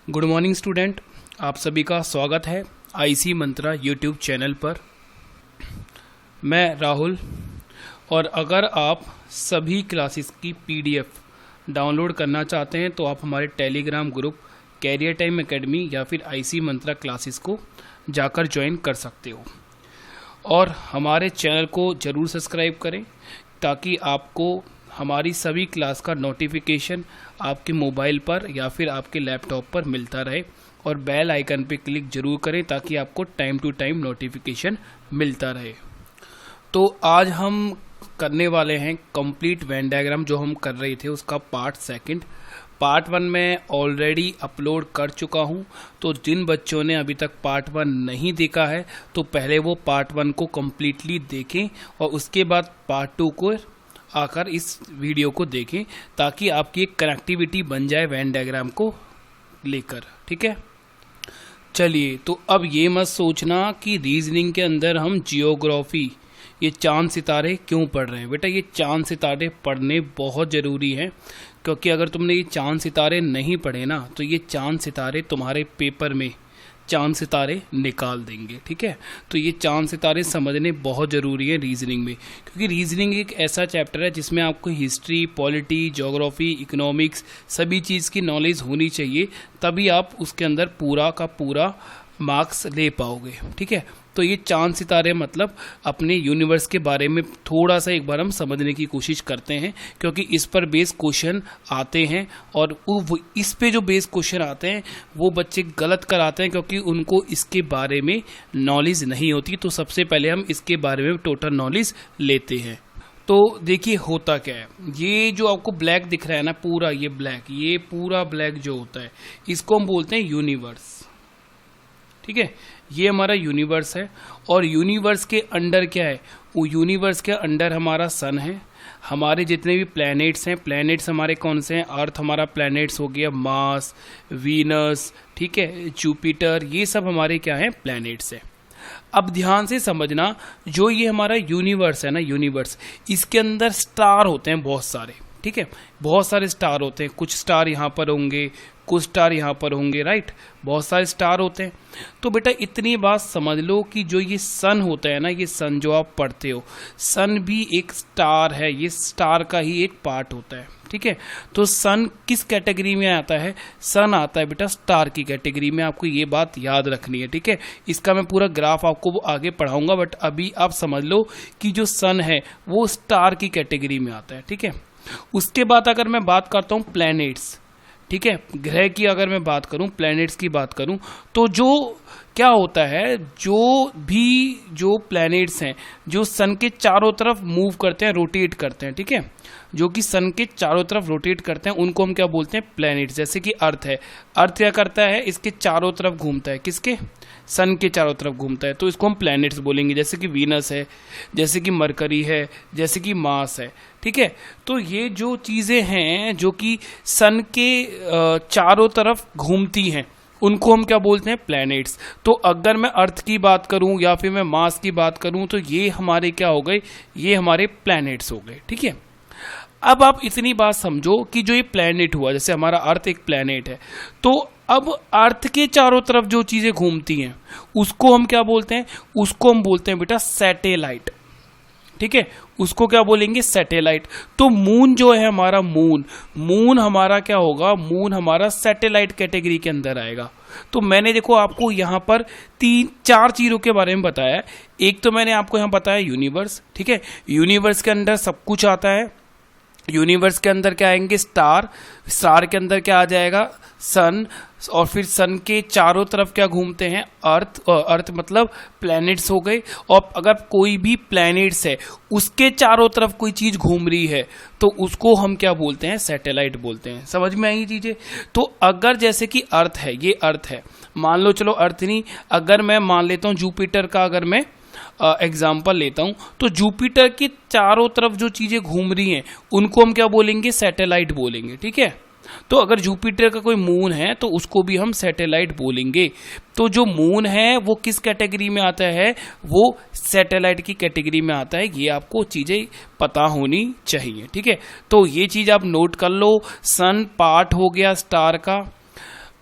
Good morning student, आप सभी का स्वागत है आईसी मंत्रा यूट्यूब चैनल पर। मैं राहुल, और अगर आप सभी क्लासेस की पीडीएफ डाउनलोड करना चाहते हैं तो आप हमारे Telegram group career time academy या फिर आईसी मंत्रा क्लासेस को जाकर ज्वाइन कर सकते हो। और हमारे चैनल को ज़रूर सब्सक्राइब करें ताकि आपको हमारी सभी क्लास का नोटिफिकेशन आपके मोबाइल पर या फिर आपके लैपटॉप पर मिलता रहे, और बेल आइकन पे क्लिक जरूर करें ताकि आपको टाइम टू टाइम नोटिफिकेशन मिलता रहे। तो आज हम करने वाले हैं कंप्लीट वेन डायग्राम, जो हम कर रहे थे उसका पार्ट सेकंड। पार्ट 1 में ऑलरेडी अपलोड कर चुका हूं, तो जिन बच्चों ने अभी तक पार्ट 1 नहीं देखा है तो पहले वो पार्ट 1 को कम्प्लीटली देखें और उसके बाद पार्ट 2 को आकर इस वीडियो को देखें ताकि आपकी एक कनेक्टिविटी बन जाए वेन डायग्राम को लेकर। ठीक है, चलिए। तो अब ये मत सोचना कि रीजनिंग के अंदर हम जियोग्राफी, ये चांद सितारे क्यों पढ़ रहे हैं। बेटा, ये चांद सितारे पढ़ने बहुत ज़रूरी हैं, क्योंकि अगर तुमने ये चांद सितारे नहीं पढ़े ना तो ये चांद सितारे तुम्हारे पेपर में चांद सितारे निकाल देंगे। ठीक है, तो ये चांद सितारे समझने बहुत ज़रूरी है रीजनिंग में, क्योंकि रीजनिंग एक ऐसा चैप्टर है जिसमें आपको हिस्ट्री, पॉलिटी, ज्योग्राफी, इकोनॉमिक्स सभी चीज़ की नॉलेज होनी चाहिए, तभी आप उसके अंदर पूरा का पूरा मार्क्स ले पाओगे। ठीक है, तो ये चांद सितारे मतलब अपने यूनिवर्स के बारे में थोड़ा सा एक बार हम समझने की कोशिश करते हैं, क्योंकि इस पर बेस क्वेश्चन आते हैं, और इस पे जो बेस क्वेश्चन आते हैं वो बच्चे गलत कराते हैं क्योंकि उनको इसके बारे में नॉलेज नहीं होती। तो सबसे पहले हम इसके बारे में टोटल नॉलेज लेते हैं। तो देखिए होता क्या है, ये जो आपको ब्लैक दिख रहा है ना, पूरा ये ब्लैक, ये पूरा ब्लैक जो होता है इसको हम बोलते हैं यूनिवर्स। ठीक है, ये हमारा यूनिवर्स है, और यूनिवर्स के अंडर क्या है, वो यूनिवर्स के अंडर हमारा सन है। हमारे जितने भी प्लैनेट्स हैं, प्लैनेट्स हमारे कौन से हैं, अर्थ हमारा प्लैनेट्स हो गया, मार्स, वीनस, ठीक है, जुपिटर, ये सब हमारे क्या हैं, प्लैनेट्स हैं। अब ध्यान से समझना, जो ये हमारा यूनिवर्स है ना, यूनिवर्स, इसके अंदर स्टार होते हैं बहुत सारे। ठीक है, बहुत सारे स्टार होते हैं, कुछ स्टार यहाँ पर होंगे, कुछ स्टार यहाँ पर होंगे, राइट, बहुत सारे स्टार होते हैं। तो बेटा इतनी बात समझ लो कि जो ये सन होता है ना, ये सन जो आप पढ़ते हो, सन भी एक स्टार है, ये स्टार का ही एक पार्ट होता है। ठीक है, तो सन किस कैटेगरी में आता है, सन आता है बेटा स्टार की कैटेगरी में, आपको ये बात याद रखनी है। ठीक है, इसका मैं पूरा ग्राफ आपको आगे पढ़ाऊंगा, बट अभी आप समझ लो कि जो सन है वो स्टार की कैटेगरी में आता है। ठीक है, उसके बाद अगर मैं बात करता हूँ प्लैनेट्स, ठीक है, ग्रह की अगर मैं बात करूं, प्लैनेट्स की बात करूं, तो जो क्या होता है, जो प्लैनेट्स हैं जो सन के चारों तरफ मूव करते हैं, रोटेट करते हैं, ठीक है, जो कि सन के चारों तरफ रोटेट करते हैं, उनको हम क्या बोलते हैं, प्लैनेट्स। जैसे कि अर्थ है, अर्थ क्या करता है, इसके चारों तरफ घूमता है, किसके, सन के चारों तरफ घूमता है, तो इसको हम प्लैनेट्स बोलेंगे। जैसे कि वीनस है, जैसे कि मरकरी है, जैसे कि मार्स है। ठीक है, तो ये जो चीज़ें हैं जो कि सन के चारों तरफ घूमती हैं, उनको हम क्या बोलते हैं, प्लैनेट्स। तो अगर मैं अर्थ की बात करूं या फिर मैं मार्स की बात करूं तो ये हमारे क्या हो गए, ये हमारे प्लैनेट्स हो गए। ठीक है, अब आप इतनी बात समझो कि जो ये प्लैनेट हुआ, जैसे हमारा अर्थ एक प्लैनेट है, तो अब अर्थ के चारों तरफ जो चीजें घूमती हैं उसको हम क्या बोलते हैं, उसको हम बोलते हैं बेटा सैटेलाइट। ठीक है, उसको क्या बोलेंगे, सैटेलाइट। तो मून जो है हमारा, मून हमारा क्या होगा, मून हमारा सैटेलाइट कैटेगरी के अंदर आएगा। तो मैंने देखो आपको यहाँ पर 3-4 चीजों के बारे में बताया। एक तो मैंने आपको यहाँ बताया यूनिवर्स। ठीक है, यूनिवर्स के अंदर सब कुछ आता है। यूनिवर्स के अंदर क्या आएंगे, स्टार, स्टार के अंदर क्या आ जाएगा, सन, और फिर सन के चारों तरफ क्या घूमते हैं, अर्थ, अर्थ मतलब प्लैनेट्स हो गए। और अगर कोई भी प्लैनेट्स है उसके चारों तरफ कोई चीज घूम रही है तो उसको हम क्या बोलते हैं, सैटेलाइट बोलते हैं। समझ में आई चीजें। तो अगर जैसे कि अर्थ है, ये अर्थ है, मान लो, चलो अर्थ नहीं, अगर मैं मान लेता हूँ जुपिटर का, अगर मैं एग्जाम्पल लेता हूं, तो जुपिटर के चारों तरफ जो चीजें घूम रही हैं उनको हम क्या बोलेंगे, सैटेलाइट बोलेंगे। ठीक है, तो अगर जुपिटर का कोई मून है तो उसको भी हम सैटेलाइट बोलेंगे। तो जो मून है वो किस कैटेगरी में आता है, वो सैटेलाइट की कैटेगरी में आता है। ये आपको चीजें पता होनी चाहिए। ठीक है, तो ये चीज आप नोट कर लो। सन पार्ट हो गया स्टार का।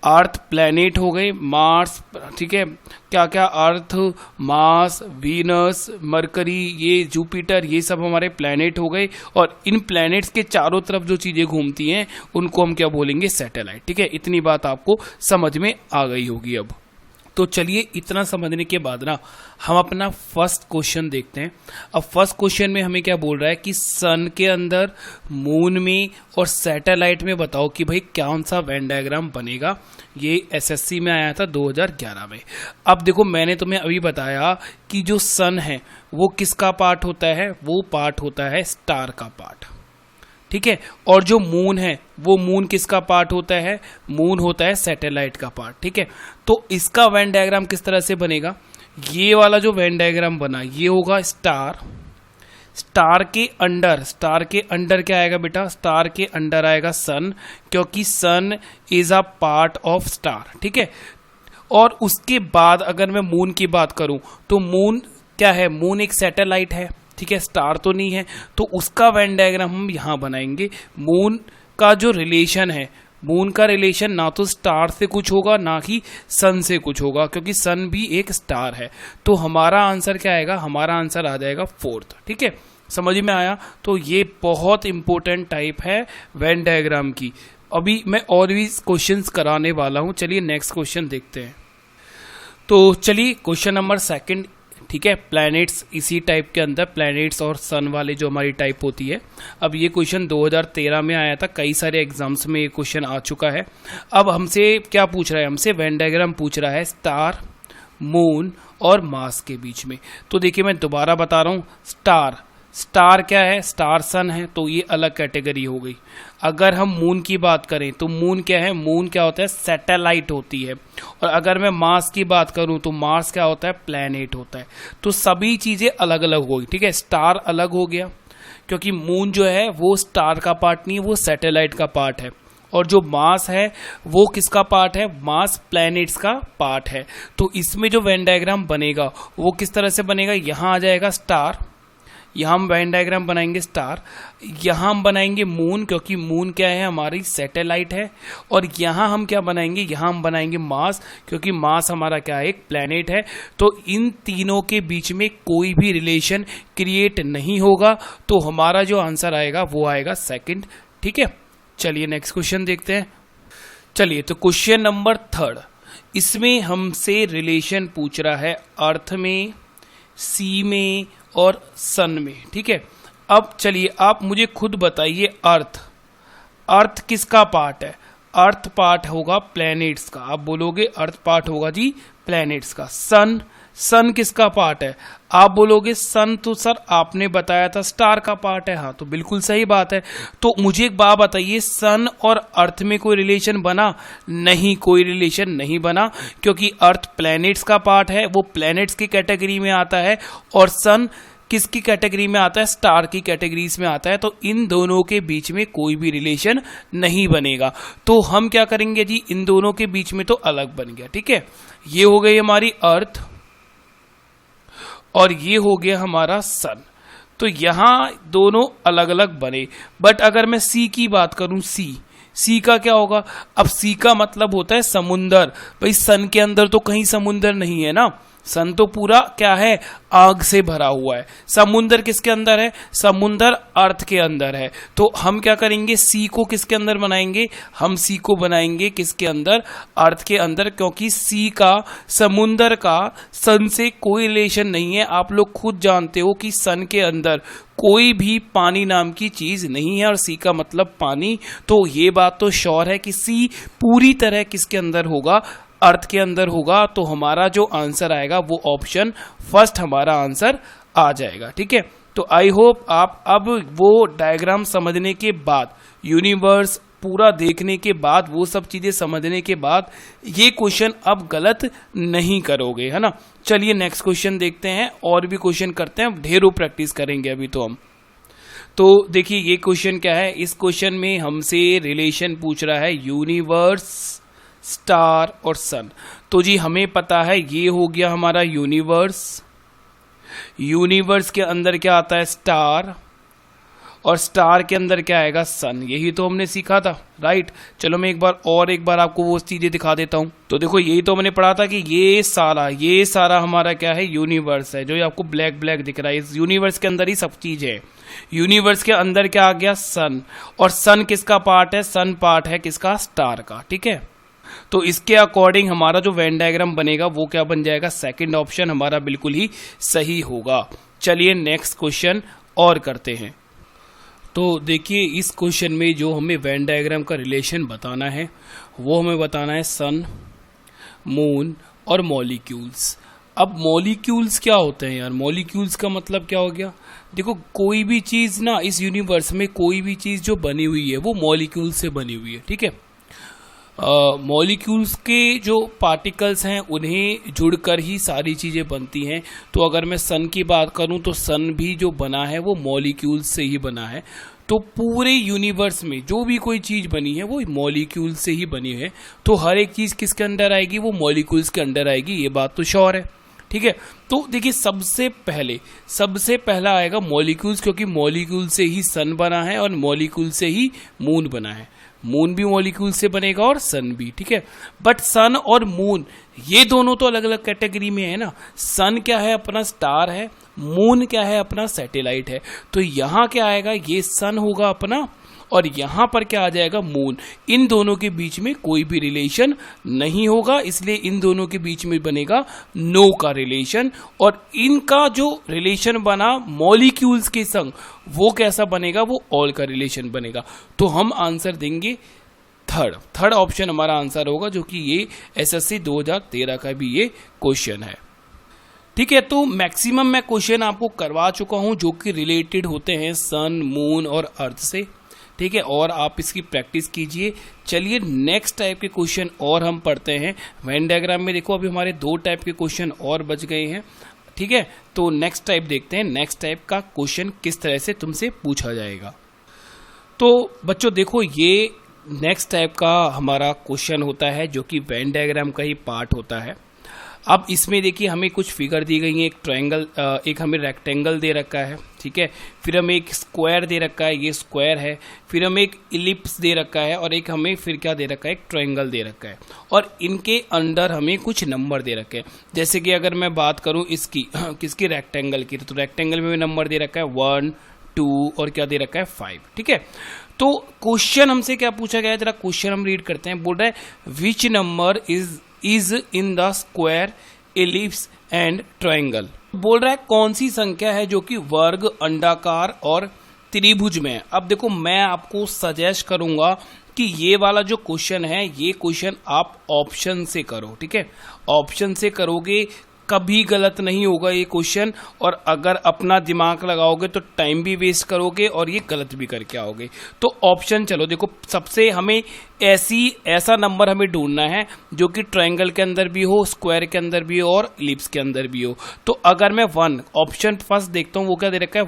अर्थ प्लैनेट हो गए, मार्स, ठीक है, क्या क्या, अर्थ, मार्स, वीनस, मरकरी, ये जुपिटर, ये सब हमारे प्लैनेट हो गए। और इन प्लैनेट्स के चारों तरफ जो चीजें घूमती हैं उनको हम क्या बोलेंगे, सैटेलाइट। ठीक है, इतनी बात आपको समझ में आ गई होगी। अब तो चलिए इतना समझने के बाद ना हम अपना फर्स्ट क्वेश्चन देखते हैं। अब फर्स्ट क्वेश्चन में हमें क्या बोल रहा है कि सन के अंदर, मून में और सैटेलाइट में बताओ कि भाई कौन सा वेन डायग्राम बनेगा। ये एसएससी में आया था 2011 में। अब देखो मैंने तुम्हें अभी बताया कि जो सन है वो किसका पार्ट होता है, वो पार्ट होता है स्टार का पार्ट। ठीक है, और जो मून है वो मून किसका पार्ट होता है, मून होता है सैटेलाइट का पार्ट। ठीक है, तो इसका वेन डायग्राम किस तरह से बनेगा, ये वाला जो वेन डायग्राम बना ये होगा स्टार, स्टार के अंडर क्या आएगा बेटा, स्टार के अंडर आएगा सन, क्योंकि sun is a part of star. ठीक है, और उसके बाद अगर मैं मून की बात करूं तो मून क्या है, मून एक सैटेलाइट है। ठीक है, स्टार तो नहीं है, तो उसका वेन डायग्राम हम यहां बनाएंगे। मून का जो रिलेशन है, मून का रिलेशन ना तो स्टार से कुछ होगा ना ही सन से कुछ होगा, क्योंकि सन भी एक स्टार है। तो हमारा आंसर क्या आएगा, हमारा आंसर आ जाएगा फोर्थ। ठीक है, समझ में आया। तो ये बहुत इंपॉर्टेंट टाइप है वेन डायग्राम की। अभी मैं और भी क्वेश्चंस कराने वाला हूं। चलिए नेक्स्ट क्वेश्चन देखते हैं। तो चलिए क्वेश्चन नंबर सेकंड, ठीक है, प्लैनेट्स, इसी टाइप के अंदर प्लैनेट्स और सन वाले जो हमारी टाइप होती है। अब ये क्वेश्चन 2013 में आया था, कई सारे एग्जाम्स में ये क्वेश्चन आ चुका है। अब हमसे क्या पूछ रहा है, हमसे वेन डायग्राम पूछ रहा है स्टार, मून और मार्स के बीच में। तो देखिए मैं दोबारा बता रहा हूँ, स्टार क्या है, स्टार सन है, तो ये अलग कैटेगरी हो गई। अगर हम मून की बात करें तो मून क्या है, मून क्या होता है, सैटेलाइट होती है। और अगर मैं मार्स की बात करूं तो मार्स क्या होता है, प्लैनेट होता है। तो सभी चीजें अलग अलग हो गई। ठीक है, स्टार अलग हो गया क्योंकि मून जो है वो स्टार का पार्ट नहीं है, वो सैटेलाइट का पार्ट है। और जो मार्स है वो किसका पार्ट है, मार्स प्लैनेट्स का पार्ट है। तो इसमें जो वेन डायग्राम बनेगा वो किस तरह से बनेगा, यहां आ जाएगा स्टार, यहाँ हम वेन डायग्राम बनाएंगे स्टार, यहाँ हम बनाएंगे मून क्योंकि मून क्या है, हमारी सैटेलाइट है। और यहाँ हम क्या बनाएंगे, यहाँ हम बनाएंगे मार्स क्योंकि मार्स हमारा क्या है, एक प्लैनेट है। तो इन तीनों के बीच में कोई भी रिलेशन क्रिएट नहीं होगा, तो हमारा जो आंसर आएगा वो आएगा सेकंड। ठीक है, चलिए नेक्स्ट क्वेश्चन देखते हैं। चलिए तो क्वेश्चन नंबर थर्ड, इसमें हमसे रिलेशन पूछ रहा है अर्थ में, सी में और सन में। ठीक है, अब चलिए आप मुझे खुद बताइए, अर्थ किसका पार्ट है, अर्थ पार्ट होगा प्लैनेट्स का। आप बोलोगे अर्थ पार्ट होगा जी प्लैनेट्स का। सन किसका पार्ट है, आप बोलोगे सन तो सर आपने बताया था स्टार का पार्ट है। हाँ तो बिल्कुल सही बात है। तो मुझे एक बात बताइए, सन और अर्थ में कोई रिलेशन बना, नहीं, कोई रिलेशन नहीं बना, क्योंकि अर्थ प्लैनेट्स का पार्ट है, वो प्लैनेट्स की कैटेगरी में आता है। और सन किसकी कैटेगरी में आता है, स्टार की कैटेगरीज में आता है। तो इन दोनों के बीच में कोई भी रिलेशन नहीं बनेगा। तो हम क्या करेंगे जी, इन दोनों के बीच में तो अलग बन गया। ठीक है, ये हो गई हमारी अर्थ और ये हो गया हमारा सन। तो यहां दोनों अलग अलग बने। बट अगर मैं सी की बात करूं, सी का क्या होगा, अब सी का मतलब होता है समुंदर। भाई सन के अंदर तो कहीं समुंदर नहीं है ना, सन तो पूरा क्या है, आग से भरा हुआ है। समुंदर किसके अंदर है, समुंदर अर्थ के अंदर है। तो हम क्या करेंगे, सी को किसके अंदर बनाएंगे, हम सी को बनाएंगे किसके अंदर, अर्थ के अंदर, क्योंकि सी का, समुंदर का सन से कोई रिलेशन नहीं है। आप लोग खुद जानते हो कि सन के अंदर कोई भी पानी नाम की चीज नहीं है और सी का मतलब पानी। तो ये बात तो श्योर है कि सी पूरी तरह किसके अंदर होगा, अर्थ के अंदर होगा। तो हमारा जो आंसर आएगा वो ऑप्शन फर्स्ट हमारा आंसर आ जाएगा। ठीक है, तो आई होप आप अब वो डायग्राम समझने के बाद, यूनिवर्स पूरा देखने के बाद, वो सब चीजें समझने के बाद ये क्वेश्चन अब गलत नहीं करोगे, है ना। चलिए नेक्स्ट क्वेश्चन देखते हैं, और भी क्वेश्चन करते हैं, ढेरों प्रैक्टिस करेंगे अभी तो हम। तो देखिए ये क्वेश्चन क्या है, इस क्वेश्चन में हमसे रिलेशन पूछ रहा है यूनिवर्स, स्टार और सन। तो जी हमें पता है ये हो गया हमारा यूनिवर्स, यूनिवर्स के अंदर क्या आता है, स्टार, और स्टार के अंदर क्या आएगा, सन। यही तो हमने सीखा था, राइट। चलो मैं एक बार आपको वो चीजें दिखा देता हूं। तो देखो यही तो मैंने पढ़ा था कि ये सारा हमारा क्या है, यूनिवर्स है। जो ये आपको ब्लैक ब्लैक दिख रहा है, इस यूनिवर्स के अंदर ही सब चीज है। यूनिवर्स के अंदर क्या आ गया, सन। और सन किसका पार्ट है, सन पार्ट है किसका, स्टार का, ठीक है। तो इसके अकॉर्डिंग हमारा जो वेन डायग्राम बनेगा वो क्या बन जाएगा, सेकंड ऑप्शन हमारा बिल्कुल ही सही होगा। चलिए नेक्स्ट क्वेश्चन और करते हैं। तो देखिए इस क्वेश्चन में जो हमें वेन डायग्राम का रिलेशन बताना है वो हमें बताना है सन, मून और मॉलिक्यूल्स। अब मॉलिक्यूल्स क्या होते हैं यार, मॉलिक्यूल्स का मतलब क्या हो गया, देखो कोई भी चीज ना इस यूनिवर्स में कोई भी चीज जो बनी हुई है वो मॉलिक्यूल से बनी हुई है, ठीक है। मॉलिक्यूल्स के जो पार्टिकल्स हैं उन्हें जुड़कर ही सारी चीज़ें बनती हैं। तो अगर मैं सन की बात करूं तो सन भी जो बना है वो मॉलिक्यूल्स से ही बना है। तो पूरे यूनिवर्स में जो भी कोई चीज़ बनी है वो मॉलिक्यूल से ही बनी है। तो हर एक चीज़ किसके अंदर आएगी, वो मॉलिक्यूल्स के अंदर आएगी, ये बात तो श्योर है, ठीक है। तो देखिए सबसे पहला आएगा मॉलिक्यूल्स, क्योंकि मॉलिक्यूल से ही सन बना है और मॉलिक्यूल से ही मून बना है। मून भी मॉलिक्यूल से बनेगा और सन भी, ठीक है। बट सन और मून ये दोनों तो अलग अलग कैटेगरी में है ना। सन क्या है, अपना स्टार है, मून क्या है, अपना सैटेलाइट है। तो यहाँ क्या आएगा, ये सन होगा अपना और यहाँ पर क्या आ जाएगा, मून। इन दोनों के बीच में कोई भी रिलेशन नहीं होगा, इसलिए इन दोनों के बीच में बनेगा नो का रिलेशन। और इनका जो रिलेशन बना मॉलिक्यूल्स के संग वो कैसा बनेगा, वो ऑल का रिलेशन बनेगा। तो हम आंसर देंगे थर्ड ऑप्शन हमारा आंसर होगा, जो कि ये एसएससी 2013 का भी ये क्वेश्चन है, ठीक है। तो मैक्सिमम मैं क्वेश्चन आपको करवा चुका हूं जो कि रिलेटेड होते हैं सन, मून और अर्थ से, ठीक है। और आप इसकी प्रैक्टिस कीजिए। चलिए नेक्स्ट टाइप के क्वेश्चन और हम पढ़ते हैं। वेन डायग्राम में देखो अभी हमारे 2 टाइप के क्वेश्चन और बच गए हैं, ठीक है। तो नेक्स्ट टाइप देखते हैं, नेक्स्ट टाइप का क्वेश्चन किस तरह से तुमसे पूछा जाएगा। तो बच्चों देखो ये नेक्स्ट टाइप का हमारा क्वेश्चन होता है जो कि वेन डायग्राम का ही पार्ट होता है। अब इसमें देखिए हमें कुछ फिगर दी गई है, एक ट्रायंगल, एक हमें रेक्टेंगल दे रखा है, ठीक है। फिर हमें एक स्क्वायर दे रखा है, ये स्क्वायर है। फिर हमें एक इलिप्स दे रखा है और एक हमें फिर क्या दे रखा है, एक ट्रायंगल दे रखा है। और इनके अंदर हमें कुछ नंबर दे रखे हैं। जैसे कि अगर मैं बात करूं इसकी किसकी, रेक्टेंगल की, तो रेक्टेंगल में नंबर दे रखा है 1, 2 और क्या दे रखा है 5, ठीक है। तो क्वेश्चन हमसे क्या पूछा गया है, जरा क्वेश्चन हम रीड करते हैं। बोल रहा है which number is in the square, ellipse and triangle. बोल रहा है कौन सी संख्या है जो कि वर्ग, अंडाकार और त्रिभुज में है। अब देखो मैं आपको सजेस्ट करूंगा कि ये वाला जो क्वेश्चन है ये क्वेश्चन आप ऑप्शन से करो, ठीक है। ऑप्शन से करोगे कभी गलत नहीं होगा ये क्वेश्चन, और अगर अपना दिमाग लगाओगे तो टाइम भी वेस्ट करोगे और ये गलत भी करके आओगे। तो ऑप्शन चलो देखो, सबसे हमें ऐसा नंबर हमें ढूंढना है जो कि ट्रायंगल के अंदर भी हो, स्क्वायर के अंदर भी हो और इलिप्स के अंदर भी हो। तो अगर मैं 1 ऑप्शन फर्स्ट देखता हूँ, वो क्या दे रखा है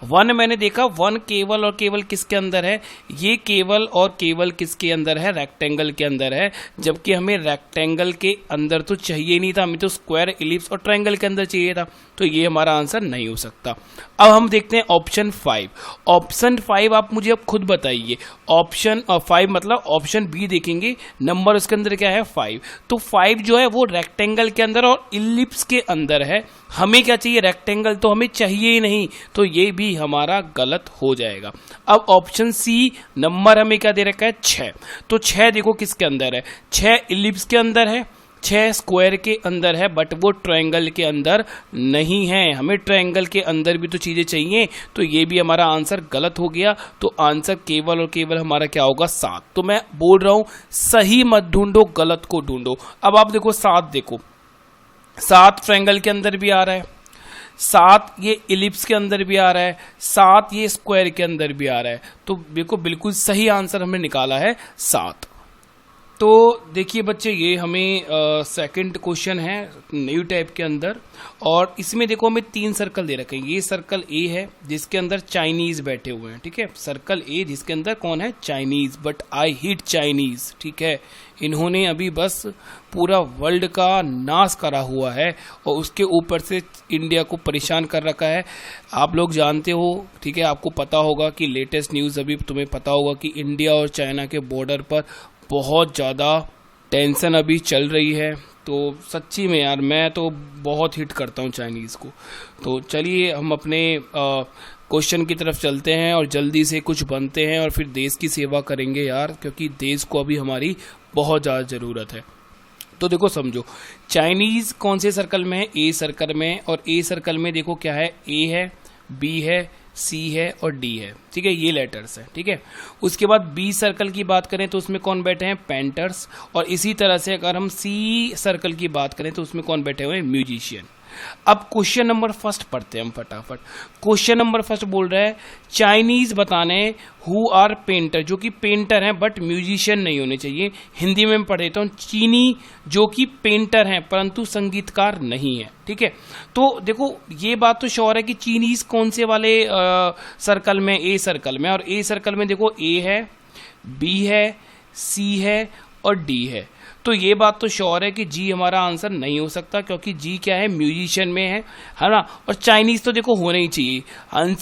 1 मैंने देखा 1 केवल और केवल किसके अंदर है, ये केवल और केवल किसके अंदर है, रेक्टेंगल के अंदर है। जबकि हमें रेक्टेंगल के अंदर तो चाहिए नहीं था, हमें तो स्क्वायर, इलिप्स और ट्रायंगल के अंदर चाहिए था। तो ये हमारा आंसर नहीं हो सकता। अब हम देखते हैं ऑप्शन 5। ऑप्शन 5 आप मुझे अब खुद बताइए, ऑप्शन 5 मतलब ऑप्शन बी देखेंगे, नंबर उसके अंदर क्या है 5। तो 5 जो है वो रेक्टेंगल के अंदर और इलिप्स के अंदर है। हमें क्या चाहिए, रेक्टेंगल तो हमें चाहिए ही नहीं, तो ये भी हमारा गलत हो जाएगा। अब ऑप्शन सी नंबर हमें क्या दे रखा है 6। तो 6 देखो किसके अंदर है, 6 इलिप्स के अंदर है, 6 स्क्वायर के अंदर है, बट वो ट्रायंगल के अंदर नहीं है। हमें ट्रायंगल के अंदर भी तो चीजें चाहिए, तो ये भी हमारा आंसर गलत हो गया। तो आंसर केवल और केवल हमारा क्या होगा 7। तो मैं बोल रहा हूं सही मत ढूंढो, गलत को ढूंढो। अब आप देखो 7 देखो, 7 ट्रायंगल के अंदर भी आ रहा है, 7 ये इलिप्स के अंदर भी आ रहा है, 7 ये स्क्वायर के अंदर भी आ रहा है। तो देखो बिल्कुल सही आंसर हमने निकाला है 7। तो देखिए बच्चे, ये हमें सेकंड क्वेश्चन है न्यू टाइप के अंदर, और इसमें देखो हमें 3 सर्कल दे रखे हैं। ये सर्कल ए है जिसके अंदर चाइनीज बैठे हुए हैं, ठीक है, सर्कल ए जिसके अंदर कौन है, Chinese, but I hit Chinese, ठीक है। इन्होंने अभी बस पूरा वर्ल्ड का नाश करा हुआ है और उसके ऊपर से इंडिया को परेशान कर रखा है। आप लोग जानते हो, ठीक है, आपको पता होगा कि लेटेस्ट न्यूज़ अभी तुम्हें पता होगा कि इंडिया और चाइना के बॉर्डर पर बहुत ज़्यादा टेंशन अभी चल रही है। तो सच्ची में यार मैं तो बहुत हिट करता हूँ चाइनीज़ को। तो चलिए हम अपने क्वेश्चन की तरफ चलते हैं और जल्दी से कुछ बनते हैं और फिर देश की सेवा करेंगे यार, क्योंकि देश को अभी हमारी बहुत ज़्यादा ज़रूरत है। तो देखो समझो, चाइनीज़ कौन से सर्कल में है, ए सर्कल में, और ए सर्कल में देखो क्या है, ए है, बी है, सी है और डी है, ठीक है, ये लेटर्स है, ठीक है। उसके बाद बी सर्कल की बात करें तो उसमें कौन बैठे हैं, पेंटर्स, और इसी तरह से अगर हम सी सर्कल की बात करें तो उसमें कौन बैठे हुए हैं, म्यूजिशियन। अब क्वेश्चन नंबर फर्स्ट पढ़ते हैं हम फटाफट। क्वेश्चन नंबर फर्स्ट बोल रहा है चाइनीज बताने हु आर पेंटर, जो कि पेंटर हैं बट म्यूजिशियन नहीं होने चाहिए। हिंदी में पढ़ देता हूँ, चीनी जो कि पेंटर हैं परंतु संगीतकार नहीं है, ठीक है। तो देखो ये बात तो श्योर है कि चीनीज कौन से वाले सर्कल में, ए सर्कल में, और ए सर्कल में देखो ए है, बी है, सी है और डी है। तो ये बात तो श्योर है कि जी हमारा आंसर नहीं हो सकता, क्योंकि जी क्या है, म्यूजिशियन में है ना। और चाइनीज तो देखो होना ही चाहिए।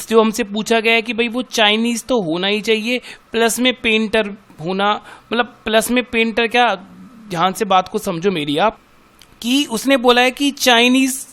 जो हमसे पूछा गया है कि भाई वो चाइनीज तो होना ही चाहिए, प्लस में पेंटर होना, मतलब प्लस में पेंटर क्या, ध्यान से बात को समझो मेरी आप, कि उसने बोला है कि चाइनीज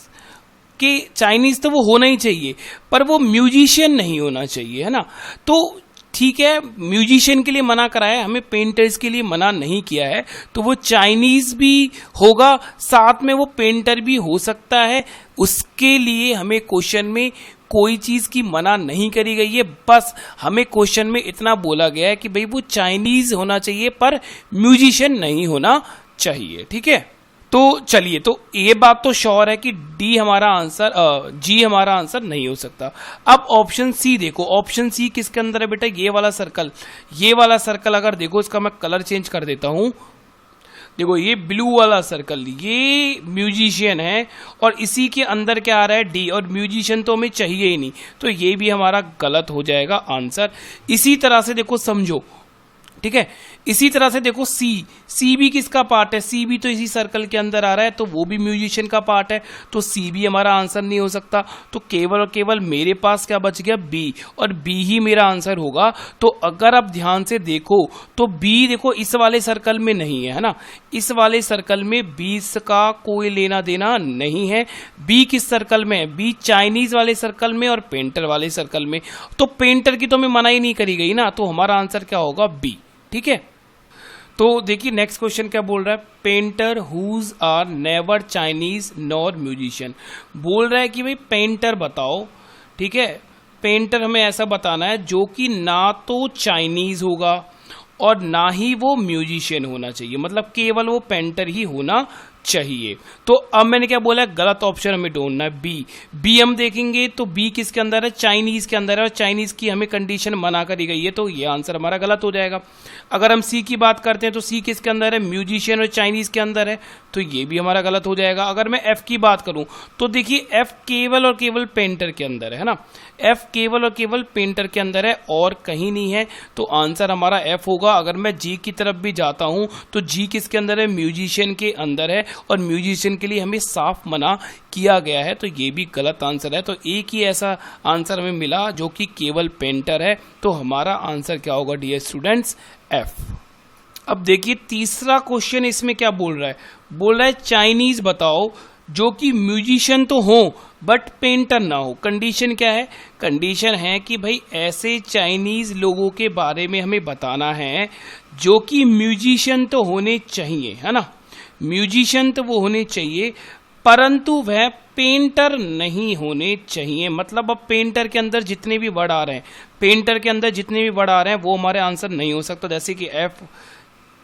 तो वो होना ही चाहिए पर वो म्यूजिशियन नहीं होना चाहिए, है ना। तो ठीक है, म्यूजिशियन के लिए मना करा है, हमें पेंटर्स के लिए मना नहीं किया है, तो वो चाइनीज भी होगा, साथ में वो पेंटर भी हो सकता है। उसके लिए हमें क्वेश्चन में कोई चीज की मना नहीं करी गई है, बस हमें क्वेश्चन में इतना बोला गया है कि भाई वो चाइनीज होना चाहिए पर म्यूजिशियन नहीं होना चाहिए, ठीक है। तो चलिए, तो ये बात तो श्योर है कि डी हमारा आंसर, जी हमारा आंसर नहीं हो सकता। अब ऑप्शन सी देखो, ऑप्शन सी किसके अंदर है बेटा, ये वाला सर्कल। ये वाला सर्कल अगर देखो, इसका मैं कलर चेंज कर देता हूं, देखो ये ब्लू वाला सर्कल, ये म्यूजिशियन है और इसी के अंदर क्या आ रहा है, डी, और म्यूजिशियन तो हमें चाहिए ही नहीं, तो ये भी हमारा गलत हो जाएगा आंसर। इसी तरह से देखो समझो, ठीक है, इसी तरह से देखो सी भी किसका पार्ट है, सी भी तो इसी सर्कल के अंदर आ रहा है, तो वो भी म्यूजिशियन का पार्ट है, तो सी भी हमारा आंसर नहीं हो सकता। तो केवल और केवल मेरे पास क्या बच गया, बी, और बी ही मेरा आंसर होगा। तो अगर आप ध्यान से देखो तो बी देखो इस वाले सर्कल में नहीं है ना, इस वाले सर्कल में बी का कोई लेना देना नहीं है। बी किस सर्कल में है, बी चाइनीज वाले सर्कल में और पेंटर वाले सर्कल में, तो पेंटर की तो हमें मना ही नहीं करी गई ना, तो हमारा आंसर क्या होगा, बी, ठीक है। तो देखिए नेक्स्ट क्वेश्चन क्या बोल रहा है, painter whose are never Chinese nor musician. बोल रहा है कि भाई पेंटर बताओ, ठीक है, पेंटर हमें ऐसा बताना है जो कि ना तो चाइनीज होगा और ना ही वो म्यूजिशियन होना चाहिए, मतलब केवल वो पेंटर ही होना चाहिए। तो अब मैंने क्या बोला, गलत ऑप्शन हमें ढूंढना है, बी हम देखेंगे तो बी किसके अंदर है, चाइनीज के अंदर है, और चाइनीज की हमें कंडीशन मना करी गई है, तो ये आंसर हमारा गलत हो जाएगा। अगर हम सी की बात करते हैं तो सी किसके अंदर है, म्यूजिशियन और चाइनीज के अंदर है, तो ये भी हमारा गलत हो जाएगा। अगर मैं एफ की बात करूं तो देखिए एफ केवल और केवल पेंटर के अंदर है ना, एफ केवल और केवल पेंटर के अंदर है और कहीं नहीं है, तो आंसर हमारा एफ होगा। अगर मैं जी की तरफ भी जाता हूं तो जी किसके अंदर है, म्यूजिशियन के अंदर है, और म्यूजिशियन के लिए हमें साफ मना किया गया है, तो ये भी गलत आंसर है। तो एक ही ऐसा आंसर हमें मिला जो कि केवल पेंटर है, तो हमारा आंसर क्या होगा डियर स्टूडेंट्स, एफ। अब देखिए तीसरा क्वेश्चन इसमें क्या बोल रहा है, बोल रहा है चाइनीज बताओ जो कि म्यूजिशियन तो हो बट पेंटर ना हो। कंडीशन क्या है, कंडीशन है कि भाई ऐसे चाइनीज लोगों के बारे में हमें बताना है जो कि म्यूजिशियन तो होने चाहिए, है ना, म्यूजिशियन तो वो होने चाहिए परंतु वह पेंटर नहीं होने चाहिए। मतलब अब पेंटर के अंदर जितने भी वर्ड आ रहे हैं, पेंटर के अंदर जितने भी वर्ड आ रहे हैं वो हमारे आंसर नहीं हो सकता, जैसे कि एफ,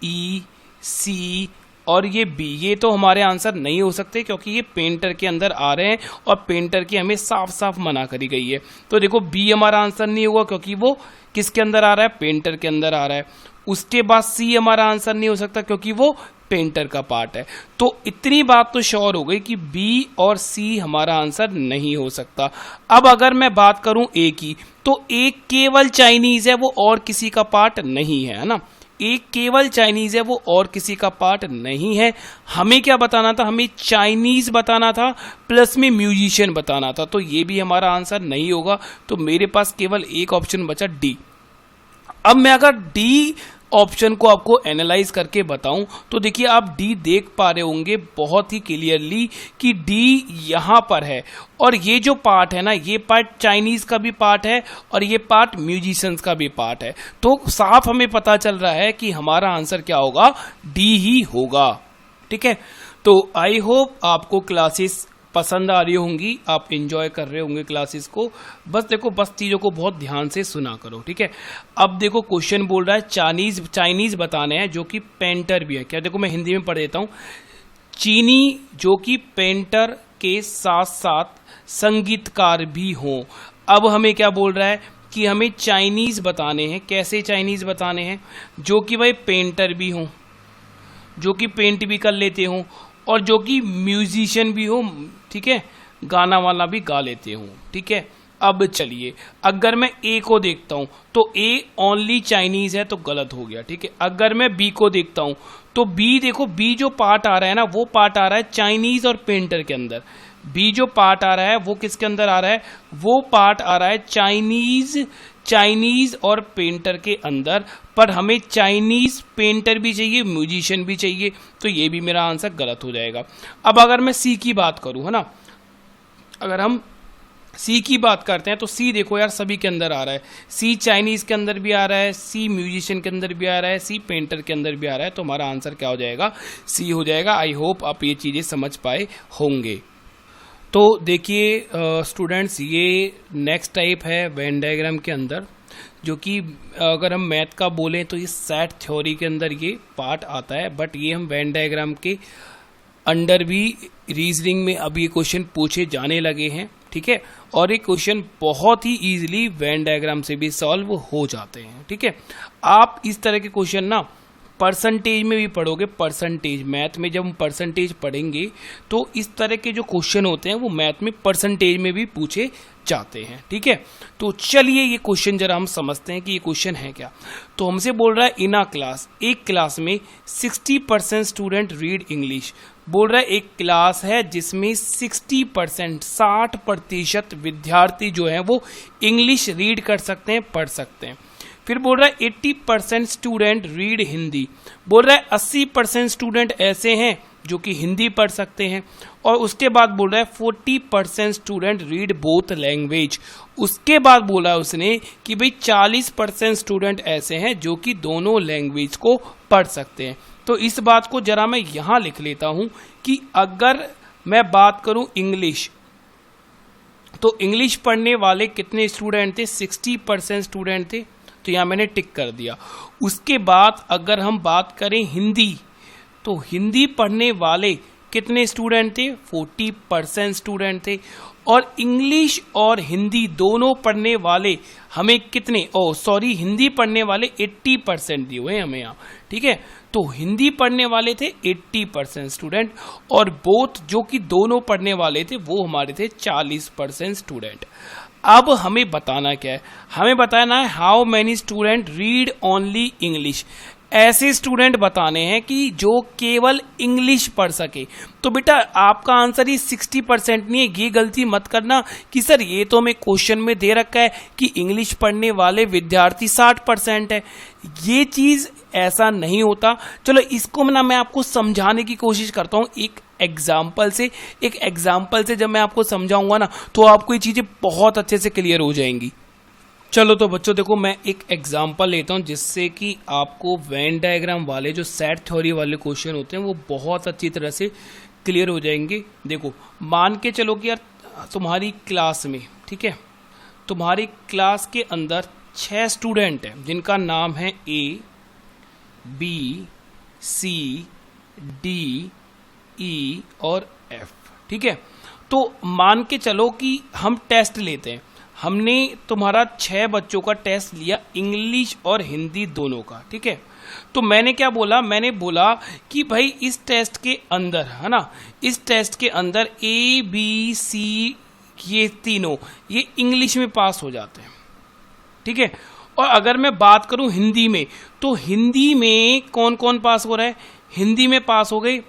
ई, सी, और ये बी, ये तो हमारे आंसर नहीं हो सकते क्योंकि ये पेंटर के अंदर आ रहे हैं और पेंटर की हमें साफ साफ मना करी गई है। तो देखो बी हमारा आंसर नहीं होगा क्योंकि वो किसके अंदर आ रहा है, पेंटर के अंदर आ रहा है। उसके बाद सी हमारा आंसर नहीं हो सकता क्योंकि वो पेंटर का पार्ट है। तो इतनी बात तो श्योर हो गई कि बी और सी हमारा आंसर नहीं हो सकता। अब अगर मैं बात करूं ए की, तो ए केवल चाइनीज है, वो और किसी का पार्ट नहीं है ना। एक केवल चाइनीज है, वो और किसी का पार्ट नहीं है। हमें क्या बताना था, हमें चाइनीज बताना था प्लस में म्यूजिशियन बताना था, तो ये भी हमारा आंसर नहीं होगा। तो मेरे पास केवल एक ऑप्शन बचा डी। अब मैं अगर डी ऑप्शन को आपको एनालाइज करके बताऊं तो देखिए आप डी देख पा रहे होंगे बहुत ही क्लियरली कि डी यहां पर है और ये जो पार्ट है ना, ये पार्ट चाइनीज का भी पार्ट है और ये पार्ट म्यूजिशियंस का भी पार्ट है। तो साफ हमें पता चल रहा है कि हमारा आंसर क्या होगा, डी ही होगा। ठीक है, तो आई होप आपको क्लासेस पसंद आ रही होंगी, आप एंजॉय कर रहे होंगे क्लासेस को। बस देखो, बस चीज़ों को बहुत ध्यान से सुना करो। ठीक है, अब देखो क्वेश्चन बोल रहा है चाइनीज बताने हैं जो कि पेंटर भी है। क्या, देखो मैं हिंदी में पढ़ देता हूँ। चीनी जो कि पेंटर के साथ साथ संगीतकार भी हों। अब हमें क्या बोल रहा है कि हमें चाइनीज बताने हैं। कैसे चाइनीज बताने हैं, जो कि भाई पेंटर भी हों, जो कि पेंट भी कर लेते हों और जो कि म्यूजिशियन भी हो। ठीक है, गाना वाला भी गा लेते हो। ठीक है, अब चलिए अगर मैं ए को देखता हूं तो ए ओनली चाइनीज है तो गलत हो गया। ठीक है, अगर मैं बी को देखता हूं तो बी, देखो बी जो पार्ट आ रहा है ना, वो पार्ट आ रहा है चाइनीज और पेंटर के अंदर। बी जो पार्ट आ रहा है वो किसके अंदर आ रहा है, वो पार्ट आ रहा है चाइनीज और पेंटर के अंदर। पर हमें चाइनीज पेंटर भी चाहिए, म्यूजिशियन भी चाहिए, तो ये भी मेरा आंसर गलत हो जाएगा। अब अगर मैं सी की बात करूं, है ना, अगर हम सी की बात करते हैं तो सी देखो यार सभी के अंदर आ रहा है। सी चाइनीज के अंदर भी आ रहा है, सी म्यूजिशियन के अंदर भी आ रहा है, सी पेंटर के अंदर भी आ रहा है। तो हमारा आंसर क्या हो जाएगा, सी हो जाएगा। आई होप आप ये चीजें समझ पाए होंगे। तो देखिए स्टूडेंट्स, ये नेक्स्ट टाइप है वेन डायग्राम के अंदर, जो कि अगर हम मैथ का बोलें तो ये सेट थ्योरी के अंदर ये पार्ट आता है, बट ये हम वेन डायग्राम के अंडर भी रीजनिंग में अब ये क्वेश्चन पूछे जाने लगे हैं। ठीक है, और ये क्वेश्चन बहुत ही इजीली वेन डायग्राम से भी सॉल्व हो जाते हैं। ठीक है, आप इस तरह के क्वेश्चन ना परसेंटेज में भी पढ़ोगे। परसेंटेज मैथ में जब हम परसेंटेज पढ़ेंगे तो इस तरह के जो क्वेश्चन होते हैं वो मैथ में परसेंटेज में भी पूछे जाते हैं। ठीक है, तो चलिए ये क्वेश्चन जरा हम समझते हैं कि ये क्वेश्चन है क्या। तो हमसे बोल रहा है इन अ क्लास, एक क्लास में 60% स्टूडेंट रीड इंग्लिश। बोल रहा है एक क्लास है जिसमें 60%, 60% विद्यार्थी जो है वो इंग्लिश रीड कर सकते हैं, पढ़ सकते हैं। फिर बोल रहा है 80% स्टूडेंट रीड हिंदी। बोल रहा है 80% स्टूडेंट ऐसे हैं जो कि हिंदी पढ़ सकते हैं। और उसके बाद बोल रहा है 40% स्टूडेंट रीड बोथ लैंग्वेज। उसके बाद बोला उसने कि भाई 40% स्टूडेंट ऐसे हैं जो कि दोनों लैंग्वेज को पढ़ सकते हैं। तो इस बात को जरा मैं यहां लिख लेता हूं कि अगर मैं बात करूं इंग्लिश, तो इंग्लिश पढ़ने वाले कितने स्टूडेंट थे, 60% स्टूडेंट थे, तो यहां मैंने टिक कर दिया। उसके बाद अगर हम बात करें हिंदी, तो हिंदी पढ़ने वाले कितने स्टूडेंट थे, 40% स्टूडेंट थे। और इंग्लिश और हिंदी दोनों पढ़ने वाले हमें कितने, हिंदी पढ़ने वाले 80% दिए हुए हैं हमें यहाँ। ठीक है, तो हिंदी पढ़ने वाले थे 80% स्टूडेंट और बोथ जो कि दोनों पढ़ने वाले थे वो हमारे थे 40% स्टूडेंट। अब हमें बताना क्या है, हमें बताना है how many student read only English. ऐसे स्टूडेंट बताने हैं कि जो केवल इंग्लिश पढ़ सके। तो बेटा आपका आंसर ही 60% नहीं है, ये गलती मत करना कि सर ये तो हमें क्वेश्चन में दे रखा है कि इंग्लिश पढ़ने वाले विद्यार्थी 60% है। ये चीज ऐसा नहीं होता। चलो इसको मैं आपको समझाने की कोशिश करता हूँ एक एग्जाम्पल से जब मैं आपको समझाऊंगा ना तो आपको ये चीजें बहुत अच्छे से क्लियर हो जाएंगी। चलो तो बच्चों देखो मैं एक एग्जाम्पल लेता हूं जिससे कि आपको वेन डायग्राम वाले जो सेट थ्योरी वाले क्वेश्चन होते हैं वो बहुत अच्छी तरह से क्लियर हो जाएंगे। देखो मान के चलो कि यार तुम्हारी क्लास में, ठीक है, तुम्हारी क्लास के अंदर 6 स्टूडेंट हैं जिनका नाम है A, B, C, डी, ई और एफ। ठीक है, तो मान के चलो कि हम टेस्ट लेते हैं। हमने तुम्हारा 6 बच्चों का टेस्ट लिया, इंग्लिश और हिंदी दोनों का। ठीक है, तो मैंने क्या बोला, मैंने बोला कि भाई इस टेस्ट के अंदर, है ना, इस टेस्ट के अंदर ए बी सी ये तीनों ये इंग्लिश में पास हो जाते हैं। ठीक है, और अगर मैं बात करूं हिंदी में, तो हिंदी में कौन कौन पास हो रहा है? हिंदी में पास हो गए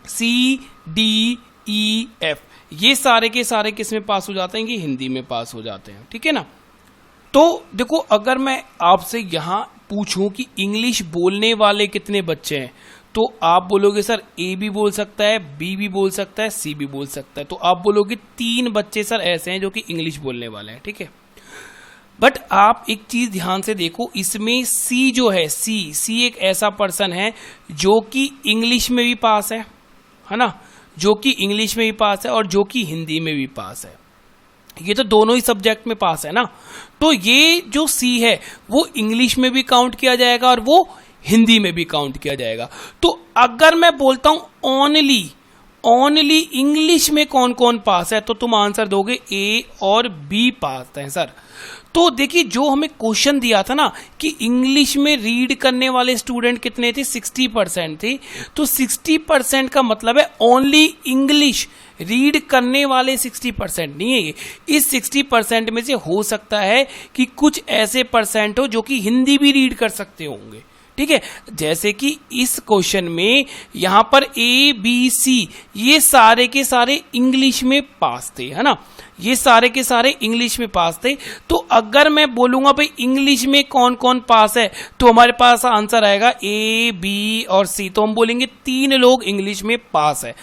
सी, डी, ई, एफ, ये सारे के सारे किस में पास हो जाते हैं? कि हिंदी में पास हो जाते हैं। ठीक है ना, तो देखो अगर मैं आपसे यहां पूछूं कि इंग्लिश बोलने वाले कितने बच्चे हैं, तो आप बोलोगे सर ए भी बोल सकता है, बी भी बोल सकता है, सी भी बोल सकता है। तो आप बोलोगे 3 बच्चे सर ऐसे हैं जो कि इंग्लिश बोलने वाले हैं। ठीक है, बट आप एक चीज ध्यान से देखो, इसमें सी जो है, सी एक ऐसा पर्सन है जो कि इंग्लिश में भी पास है ना, जो कि इंग्लिश में भी पास है और जो कि हिंदी में भी पास है। ये तो दोनों ही सब्जेक्ट में पास है ना, तो ये जो सी है वो इंग्लिश में भी काउंट किया जाएगा और वो हिंदी में भी काउंट किया जाएगा। तो अगर मैं बोलता हूं ओनली इंग्लिश में कौन कौन पास है, तो तुम आंसर दोगे ए और बी पास है सर। तो देखिए जो हमें क्वेश्चन दिया था ना कि इंग्लिश में रीड करने वाले स्टूडेंट कितने थे, 60% थे। तो 60% का मतलब है ओनली इंग्लिश रीड करने वाले 60% नहीं है ये। इस 60% में से हो सकता है कि कुछ ऐसे परसेंट हो जो कि हिंदी भी रीड कर सकते होंगे। ठीक है, जैसे कि इस क्वेश्चन में यहां पर ए बी सी ये सारे के सारे इंग्लिश में पास थे, है ना, ये सारे के सारे इंग्लिश में पास थे। तो अगर मैं बोलूंगा भाई इंग्लिश में कौन कौन पास है, तो हमारे पास आंसर आएगा ए बी और सी। तो हम बोलेंगे 3 लोग इंग्लिश में पास है।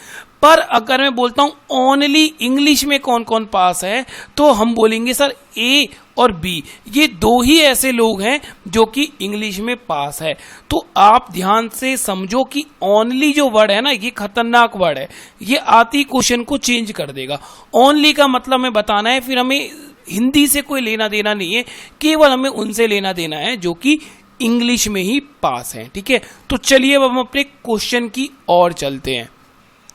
पर अगर मैं बोलता हूं ओनली इंग्लिश में कौन कौन पास है, तो हम बोलेंगे सर ए और बी, ये 2 ही ऐसे लोग हैं जो कि इंग्लिश में पास है। तो आप ध्यान से समझो कि ओनली जो वर्ड है ना, ये खतरनाक वर्ड है, ये आती क्वेश्चन को चेंज कर देगा। ओनली का मतलब हमें बताना है, फिर हमें हिंदी से कोई लेना देना नहीं है, केवल हमें उनसे लेना देना है जो कि इंग्लिश में ही पास है। ठीक है, तो चलिए अब हम अपने क्वेश्चन की ओर चलते हैं।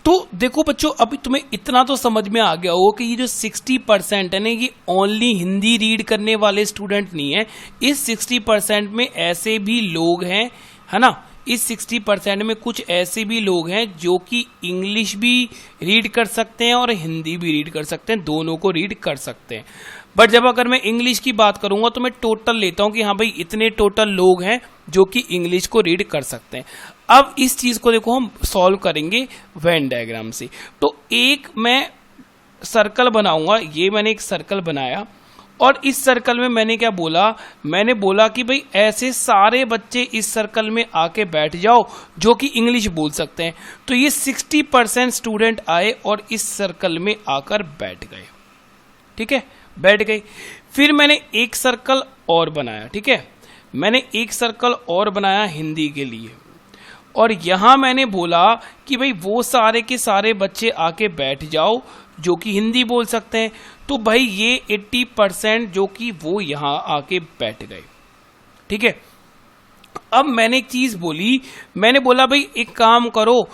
तो देखो बच्चों, अभी तुम्हें इतना तो समझ में आ गया होगा कि ये जो 60% है ना, ये ओनली हिंदी रीड करने वाले स्टूडेंट नहीं है। इस 60% में ऐसे भी लोग हैं, है ना, इस 60% में कुछ ऐसे भी लोग हैं जो कि इंग्लिश भी रीड कर सकते हैं और हिंदी भी रीड कर सकते हैं, दोनों को रीड कर सकते हैं। बट जब अगर मैं इंग्लिश की बात करूंगा तो मैं टोटल लेता हूं कि हाँ भाई इतने टोटल लोग हैं जो कि इंग्लिश को रीड कर सकते हैं। अब इस चीज को देखो हम सॉल्व करेंगे वेन डायग्राम से। तो एक मैं सर्कल बनाऊंगा, ये मैंने एक सर्कल बनाया और इस सर्कल में मैंने क्या बोला, मैंने बोला कि भाई ऐसे सारे बच्चे इस सर्कल में आके बैठ जाओ जो कि इंग्लिश बोल सकते हैं। तो ये 60% स्टूडेंट आए और इस सर्कल में आकर बैठ गए। ठीक है, बैठ गए। फिर मैंने एक सर्कल और बनाया। ठीक है, मैंने एक सर्कल और बनाया हिंदी के लिए और यहां मैंने बोला कि भाई वो सारे के सारे बच्चे आके बैठ जाओ जो कि हिंदी बोल सकते हैं। तो भाई ये 80% जो कि वो यहां आके बैठ गए। ठीक है, अब मैंने एक चीज बोली, मैंने बोला भाई एक काम करो,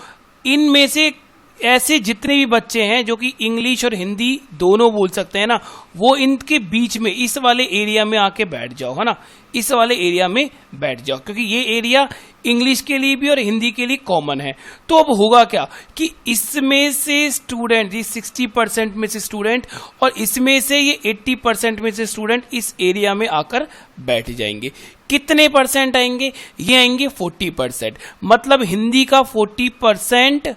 इनमें से ऐसे जितने भी बच्चे हैं जो कि इंग्लिश और हिंदी दोनों बोल सकते हैं ना, वो इनके बीच में इस वाले एरिया में आके बैठ जाओ, है ना, इस वाले एरिया में बैठ जाओ, क्योंकि ये एरिया इंग्लिश के लिए भी और हिंदी के लिए कॉमन है। तो अब होगा क्या कि इसमें से स्टूडेंट, ये 60% में से स्टूडेंट और इसमें से ये 80% में से स्टूडेंट इस एरिया में आकर बैठ जाएंगे। कितने परसेंट आएंगे? ये आएंगे 40%। मतलब हिंदी का 40%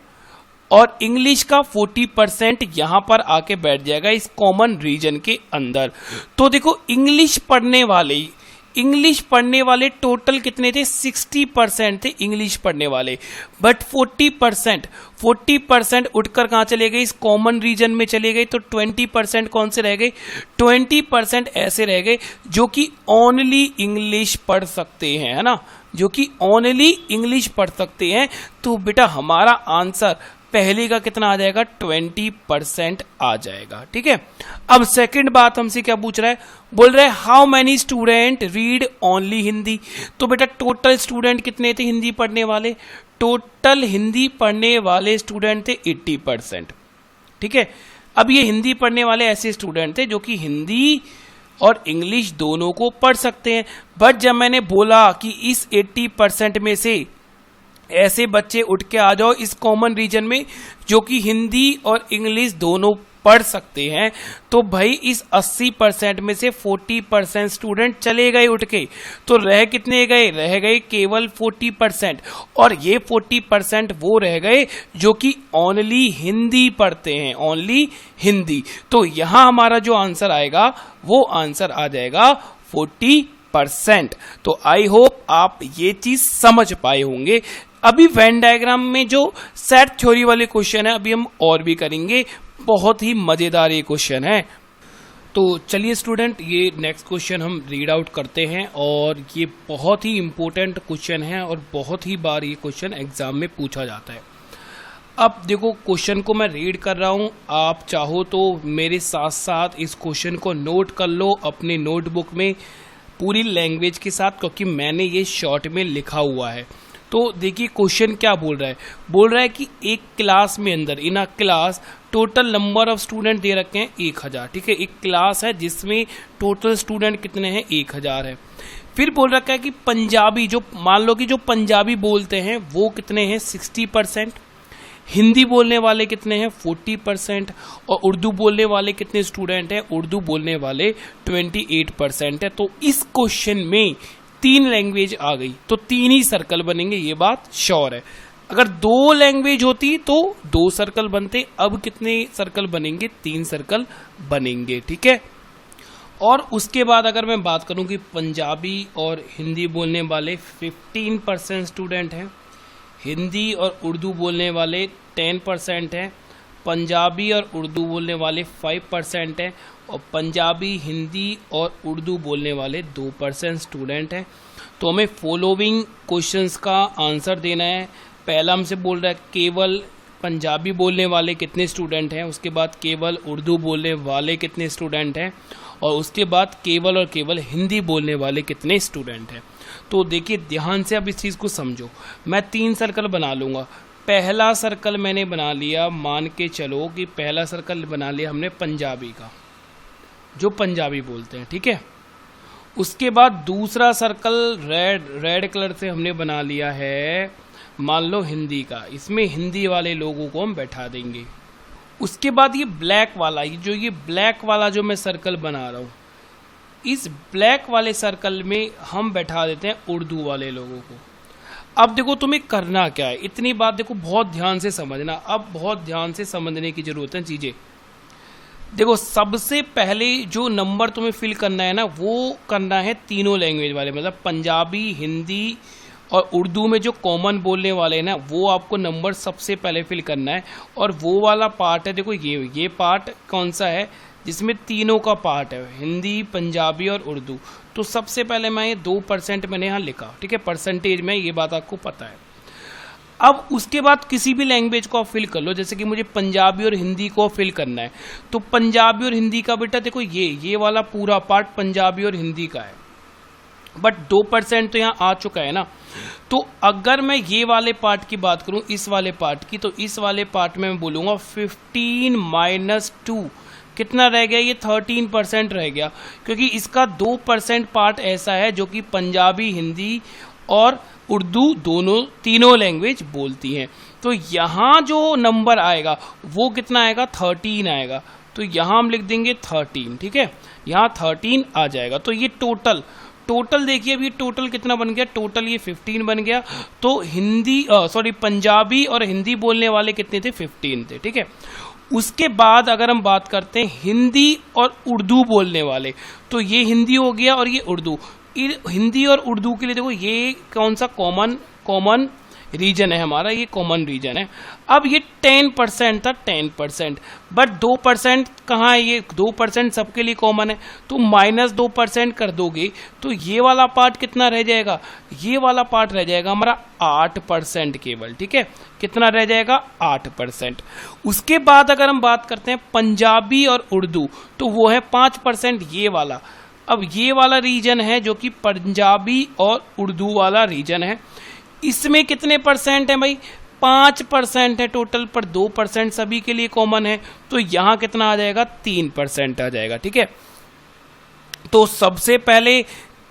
और इंग्लिश का 40% यहां पर आके बैठ जाएगा इस कॉमन रीजन के अंदर। तो देखो इंग्लिश पढ़ने वाले टोटल कितने थे? 60% थे इंग्लिश पढ़ने वाले, बट 40% उठकर कहां चले गए? इस कॉमन रीजन में चले गए। तो 20% कौन से रह गए? 20% ऐसे रह गए जो कि ओनली इंग्लिश पढ़ सकते हैं, है ना, जो कि ओनली इंग्लिश पढ़ सकते हैं। तो बेटा हमारा आंसर पहले का कितना आ जाएगा? 20% आ जाएगा। ठीक है, अब सेकंड बात हमसे क्या पूछ रहा है? बोल रहा है how many student read only Hindi. तो बेटा टोटल स्टूडेंट कितने थे हिंदी पढ़ने वाले? टोटल हिंदी पढ़ने वाले स्टूडेंट थे 80%। ठीक है, अब ये हिंदी पढ़ने वाले ऐसे स्टूडेंट थे जो कि हिंदी और इंग्लिश दोनों को पढ़ सकते हैं। बट जब मैंने बोला कि इस 80% में से ऐसे बच्चे उठ के आ जाओ इस कॉमन रीजन में जो कि हिंदी और इंग्लिश दोनों पढ़ सकते हैं, तो भाई इस 80% में से 40% स्टूडेंट चले गए उठ के, तो रह कितने गए? रह गए केवल 40%। और ये 40% वो रह गए जो कि ओनली हिंदी पढ़ते हैं, ओनली हिंदी। तो यहां हमारा जो आंसर आएगा वो आंसर आ जाएगा 40%। तो आई होप आप ये चीज समझ पाए होंगे। अभी वेन डायग्राम में जो सेट थ्योरी वाले क्वेश्चन है अभी हम और भी करेंगे, बहुत ही मजेदार ये क्वेश्चन है। तो चलिए स्टूडेंट, ये नेक्स्ट क्वेश्चन हम रीड आउट करते हैं और ये बहुत ही इंपॉर्टेंट क्वेश्चन है और बहुत ही बार ये क्वेश्चन एग्जाम में पूछा जाता है। अब देखो क्वेश्चन को मैं रीड कर रहा हूँ, आप चाहो तो मेरे साथ साथ इस क्वेश्चन को नोट कर लो अपने नोटबुक में पूरी लैंग्वेज के साथ, क्योंकि मैंने ये शॉर्ट में लिखा हुआ है। तो देखिए क्वेश्चन क्या बोल रहा है, बोल रहा है कि एक क्लास में अंदर in a class total number of student दे रखे हैं 1000। ठीक है, एक क्लास है जिसमें टोटल स्टूडेंट कितने हैं? 1000 है। फिर बोल रखा है कि पंजाबी, जो मान लो कि जो पंजाबी बोलते हैं वो कितने हैं? 60%। हिंदी बोलने वाले कितने हैं? 40%। और उर्दू बोलने वाले कितने स्टूडेंट हैं? उर्दू बोलने वाले 28% है। तो इस क्वेश्चन में 3 लैंग्वेज आ गई तो 3 ही सर्कल बनेंगे, ये बात श्योर है। अगर 2 लैंग्वेज होती तो 2 सर्कल बनते, अब कितने सर्कल बनेंगे? 3 सर्कल बनेंगे। ठीक है, और उसके बाद अगर मैं बात करूं कि पंजाबी और हिंदी बोलने वाले 15% स्टूडेंट हैं, हिंदी और उर्दू बोलने वाले 10% हैं, पंजाबी और उर्दू बोलने वाले 5% हैं, और पंजाबी, हिंदी और उर्दू बोलने वाले 2% स्टूडेंट हैं। तो हमें फॉलोइंग क्वेश्चंस का आंसर देना है। पहला हमसे बोल रहा है केवल पंजाबी बोलने वाले कितने स्टूडेंट हैं, उसके बाद केवल उर्दू बोलने वाले कितने स्टूडेंट हैं, और उसके बाद केवल और केवल हिंदी बोलने वाले कितने स्टूडेंट हैं। तो देखिए ध्यान से अब इस चीज़ को समझो। मैं 3 सर्कल बना लूँगा। पहला सर्कल मैंने बना लिया, मान के चलो कि पहला सर्कल बना लिया हमने पंजाबी का, जो पंजाबी बोलते हैं। ठीक है, उसके बाद दूसरा सर्कल रेड कलर से हमने बना लिया है, मान लो हिंदी का, इसमें हिंदी वाले लोगों को हम बैठा देंगे। उसके बाद ये ब्लैक वाला जो मैं सर्कल बना रहा हूँ, इस ब्लैक वाले सर्कल में हम बैठा देते हैं उर्दू वाले लोगों को। अब देखो तुम्हें करना क्या है, इतनी बात देखो बहुत ध्यान से समझना। अब बहुत ध्यान से समझने की जरूरत है चीजें। देखो सबसे पहले जो नंबर तुम्हें फिल करना है ना, वो करना है तीनों लैंग्वेज वाले, मतलब पंजाबी, हिंदी और उर्दू में जो कॉमन बोलने वाले हैं ना, वो आपको नंबर सबसे पहले फिल करना है। और वो वाला पार्ट है, देखो ये पार्ट कौन सा है जिसमें तीनों का पार्ट है, हिंदी, पंजाबी और उर्दू। तो सबसे पहले मैं ये 2% मैंने यहाँ लिखा। ठीक है, परसेंटेज में, ये बात आपको पता है। अब उसके बाद किसी भी लैंग्वेज को आप फिल कर लो, जैसे कि मुझे पंजाबी और हिंदी को फिल करना है, तो पंजाबी और हिंदी का बेटा देखो ये वाला पूरा पार्ट पंजाबी और हिंदी का है, बट 2% तो यहाँ आ चुका है ना। तो अगर मैं ये वाले पार्ट की बात करूं, इस वाले पार्ट की, तो इस वाले पार्ट में मैं बोलूंगा 15 - 2 कितना रह गया? ये 13% रह गया, क्योंकि इसका 2% पार्ट ऐसा है जो कि पंजाबी, हिंदी और उर्दू तीनों लैंग्वेज बोलती हैं। तो यहाँ जो नंबर आएगा वो कितना आएगा? 13 आएगा। तो यहाँ हम लिख देंगे 13। ठीक है, यहाँ 13 आ जाएगा। तो ये टोटल देखिए, अभी टोटल कितना बन गया? टोटल ये 15 बन गया। तो पंजाबी और हिंदी बोलने वाले कितने थे? 15 थे। ठीक है, उसके बाद अगर हम बात करते हैं हिंदी और उर्दू बोलने वाले, तो ये हिंदी हो गया और ये उर्दू। हिंदी और उर्दू के लिए देखो ये कौन सा कॉमन रीजन है हमारा, ये कॉमन रीजन है। अब ये 10% था, 10%, बट 2% कहाँ है? ये 2% सबके लिए कॉमन है, तो -2% कर दोगे तो ये वाला पार्ट कितना रह जाएगा? ये वाला पार्ट रह जाएगा हमारा 8% केवल। ठीक है, कितना रह जाएगा? 8%। उसके बाद अगर हम बात करते हैं पंजाबी और उर्दू, तो वो है 5%, ये वाला। अब ये वाला रीजन है जो कि पंजाबी और उर्दू वाला रीजन है। इसमें कितने परसेंट है भाई, 5% है टोटल, पर 2% सभी के लिए कॉमन है, तो यहां कितना आ जाएगा, 3% आ जाएगा। ठीक है, तो सबसे पहले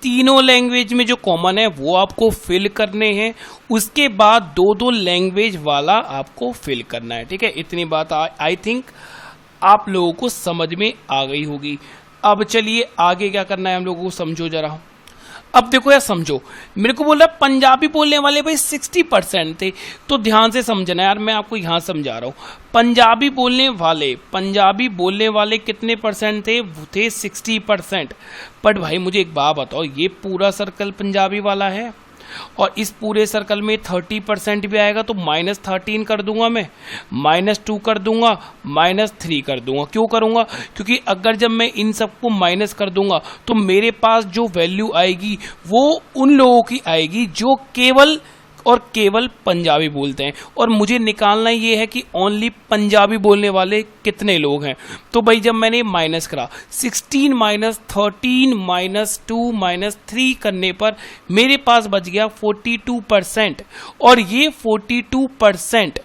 तीनों लैंग्वेज में जो कॉमन है वो आपको फिल करने हैं, उसके बाद दो दो लैंग्वेज वाला आपको फिल करना है। ठीक है, इतनी बात आई थिंक आप लोगों को समझ में आ गई होगी। अब चलिए आगे क्या करना है हम लोगों को समझो जरा। अब देखो यार समझो, मेरे को बोल रहा है पंजाबी बोलने वाले भाई 60% थे, तो ध्यान से समझना यार, मैं आपको यहां समझा रहा हूं। पंजाबी बोलने वाले कितने परसेंट थे, वो थे 60%। बट भाई मुझे एक बात बताओ, ये पूरा सर्कल पंजाबी वाला है और इस पूरे सर्कल में 30% भी आएगा, तो -13 कर दूंगा मैं, -2 कर दूंगा, -3 कर दूंगा। क्यों करूंगा, क्योंकि अगर जब मैं इन सबको माइनस कर दूंगा तो मेरे पास जो वैल्यू आएगी वो उन लोगों की आएगी जो केवल और केवल पंजाबी बोलते हैं, और मुझे निकालना ये है कि ओनली पंजाबी बोलने वाले कितने लोग हैं। तो भाई जब मैंने माइनस करा 16 -13 -2 -3 करने पर मेरे पास बच गया 42%, और ये 42%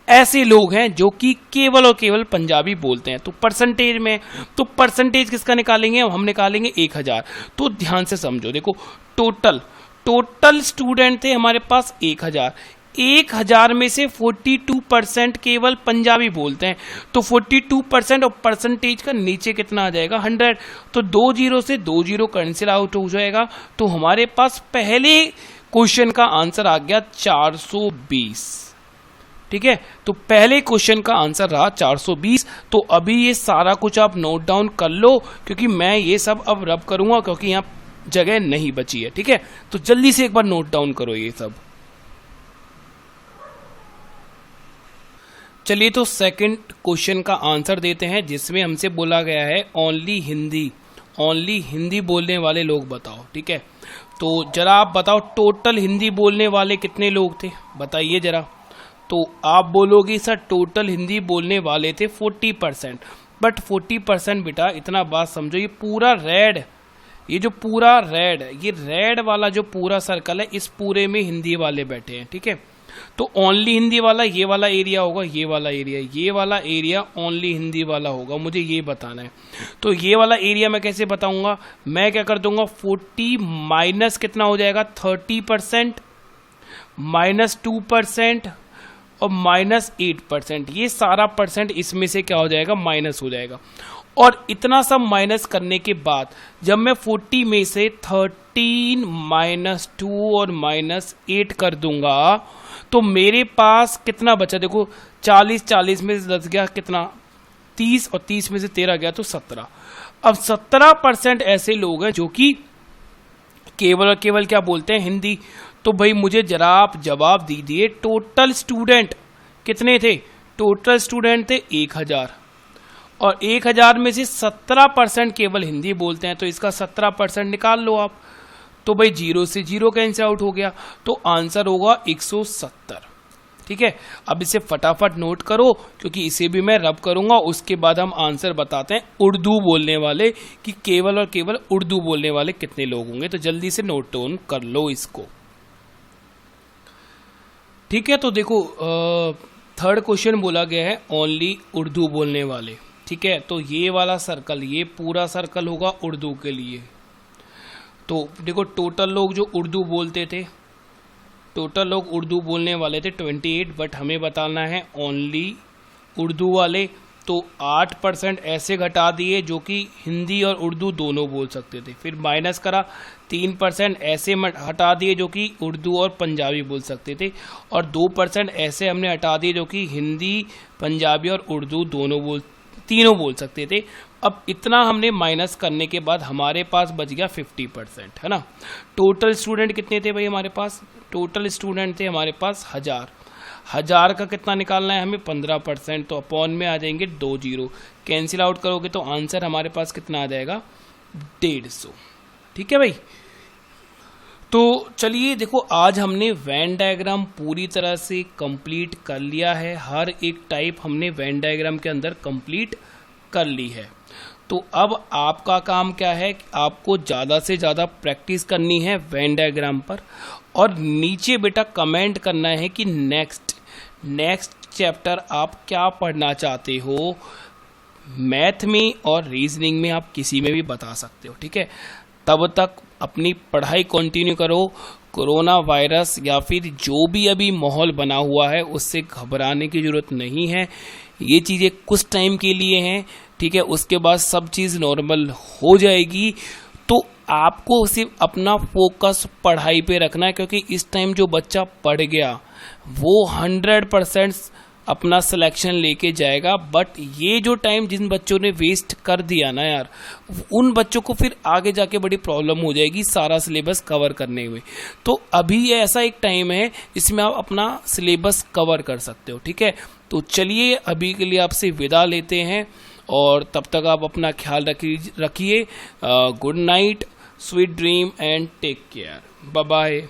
ऐसे लोग हैं जो कि केवल और केवल पंजाबी बोलते हैं। तो परसेंटेज में, तो परसेंटेज किसका निकालेंगे हम निकालेंगे 1000। तो ध्यान से समझो, देखो टोटल स्टूडेंट थे हमारे पास 1000 में से 42% केवल पंजाबी बोलते हैं, तो 42% और परसेंटेज का नीचे कितना आ जाएगा 100, तो 2 0 से 2 0 कैंसिल आउट हो जाएगा। तो हमारे पास पहले क्वेश्चन का आंसर आ गया 420। ठीक है, तो पहले क्वेश्चन का आंसर रहा 420। तो अभी ये सारा कुछ आप नोट डाउन कर लो, क्योंकि मैं ये सब अब रब करूंगा, क्योंकि यहाँ जगह नहीं बची है। ठीक है, तो जल्दी से एक बार नोट डाउन करो ये सब। चलिए तो सेकंड क्वेश्चन का आंसर देते हैं, जिसमें हमसे बोला गया है ओनली हिंदी बोलने वाले लोग बताओ। ठीक है, तो जरा आप बताओ टोटल हिंदी बोलने वाले कितने लोग थे, बताइए जरा। तो आप बोलोगे सर टोटल हिंदी बोलने वाले थे 40%, बट 40% बेटा इतना बात समझो, ये पूरा रेड, ये जो पूरा रेड, ये रेड वाला जो पूरा सर्कल है, इस पूरे में हिंदी वाले बैठे हैं। ठीक है, तो ओनली हिंदी वाला ये वाला एरिया होगा, ये वाला एरिया ओनली हिंदी वाला होगा, मुझे ये बताना है। तो ये वाला एरिया मैं कैसे बताऊंगा, मैं क्या कर दूंगा 40 माइनस कितना हो जाएगा 30%, -2% और -8%, ये सारा परसेंट इसमें से क्या हो जाएगा माइनस हो जाएगा। और इतना सब माइनस करने के बाद जब मैं 40 में से 13 -2 और -8 कर दूंगा तो मेरे पास कितना बचा, देखो 40 में से 10 गया कितना 30, और 30 में से 13 गया तो 17। अब 17% ऐसे लोग हैं जो कि केवल और केवल क्या बोलते हैं हिंदी। तो भाई मुझे जरा आप जवाब दीजिए, टोटल स्टूडेंट कितने थे, टोटल स्टूडेंट थे 1000, और 1000 में से 17% केवल हिंदी बोलते हैं, तो इसका 17% निकाल लो आप। तो भाई 0 से 0 कैंसिल आउट हो गया, तो आंसर होगा 170। ठीक है, अब इसे फटाफट नोट करो, क्योंकि इसे भी मैं रब करूंगा, उसके बाद हम आंसर बताते हैं उर्दू बोलने वाले, कि केवल और केवल उर्दू बोलने वाले कितने लोग होंगे। तो जल्दी से नोट डाउन कर लो इसको। ठीक है, तो देखो थर्ड क्वेश्चन बोला गया है ओनली उर्दू बोलने वाले। ठीक है, तो ये वाला सर्कल, ये पूरा सर्कल होगा उर्दू के लिए। तो देखो टोटल लोग जो उर्दू बोलते थे, टोटल लोग उर्दू बोलने वाले थे 28, बट हमें बताना है ओनली उर्दू वाले। तो 8% ऐसे घटा दिए जो कि हिंदी और उर्दू दोनों बोल सकते थे, फिर माइनस करा 3% ऐसे हटा दिए जो कि उर्दू और पंजाबी बोल सकते थे, और 2% ऐसे हमने हटा दिए जो कि हिंदी, पंजाबी और उर्दू तीनों बोल सकते थे। अब इतना हमने माइनस करने के बाद हमारे पास बच गया 50%, है ना। टोटल स्टूडेंट कितने थे भाई हमारे पास, टोटल स्टूडेंट थे हमारे पास 1000 का कितना निकालना है हमें 15%, तो अपॉन में आ जाएंगे 2 0, कैंसिल आउट करोगे तो आंसर हमारे पास कितना आ जाएगा 150। ठीक है भाई, तो चलिए देखो आज हमने वेन डायग्राम पूरी तरह से कंप्लीट कर लिया है, हर एक टाइप हमने वेन डायग्राम के अंदर कंप्लीट कर ली है। तो अब आपका काम क्या है, आपको ज़्यादा से ज़्यादा प्रैक्टिस करनी है वेन डायग्राम पर, और नीचे बेटा कमेंट करना है कि नेक्स्ट चैप्टर आप क्या पढ़ना चाहते हो। मैथ में और रीजनिंग में आप किसी में भी बता सकते हो, ठीक है। तब तक अपनी पढ़ाई कंटिन्यू करो। कोरोना वायरस या फिर जो भी अभी माहौल बना हुआ है उससे घबराने की जरूरत नहीं है। ये चीज़ें कुछ टाइम के लिए हैं, ठीक है। उसके बाद सब चीज़ नॉर्मल हो जाएगी। तो आपको सिर्फ अपना फोकस पढ़ाई पे रखना है, क्योंकि इस टाइम जो बच्चा पढ़ गया वो 100% अपना सिलेक्शन लेके जाएगा। बट ये जो टाइम जिन बच्चों ने वेस्ट कर दिया ना यार, उन बच्चों को फिर आगे जाके बड़ी प्रॉब्लम हो जाएगी सारा सिलेबस कवर करने में। तो अभी ये ऐसा एक टाइम है इसमें आप अपना सिलेबस कवर कर सकते हो, ठीक है। तो चलिए अभी के लिए आपसे विदा लेते हैं और तब तक आप अपना ख्याल रखिए। Good night, sweet dream and take care, bye bye.